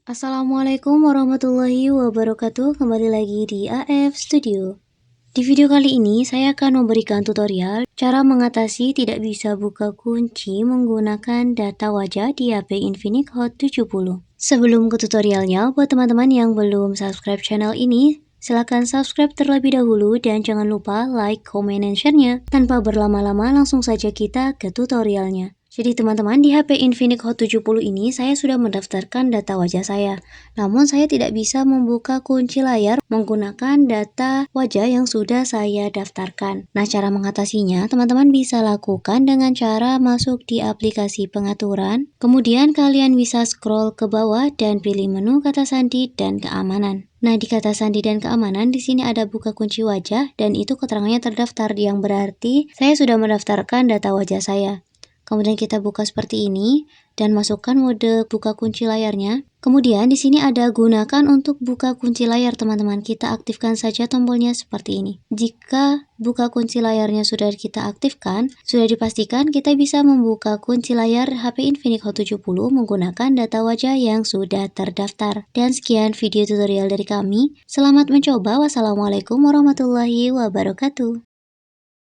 Assalamualaikum warahmatullahi wabarakatuh. Kembali lagi di AF Studio. Di video kali ini saya akan memberikan tutorial cara mengatasi tidak bisa buka kunci menggunakan data wajah di HP Infinix Hot 70. Sebelum ke tutorialnya, buat teman-teman yang belum subscribe channel ini, silahkan subscribe terlebih dahulu dan jangan lupa like, comment, dan share-nya. Tanpa berlama-lama, langsung saja kita ke tutorialnya. Jadi teman-teman, di HP Infinix Hot 70 ini saya sudah mendaftarkan data wajah saya. Namun saya tidak bisa membuka kunci layar menggunakan data wajah yang sudah saya daftarkan. Nah, cara mengatasinya teman-teman bisa lakukan dengan cara masuk di aplikasi pengaturan. Kemudian kalian bisa scroll ke bawah dan pilih menu kata sandi dan keamanan. Nah, di kata sandi dan keamanan di sini ada buka kunci wajah dan itu keterangannya terdaftar, yang berarti saya sudah mendaftarkan data wajah saya. Kemudian kita buka seperti ini dan masukkan mode buka kunci layarnya. Kemudian di sini ada gunakan untuk buka kunci layar, teman-teman. Kita aktifkan saja tombolnya seperti ini. Jika buka kunci layarnya sudah kita aktifkan, sudah dipastikan kita bisa membuka kunci layar HP Infinix Hot 70 menggunakan data wajah yang sudah terdaftar. Dan sekian video tutorial dari kami. Selamat mencoba. Wassalamualaikum warahmatullahi wabarakatuh.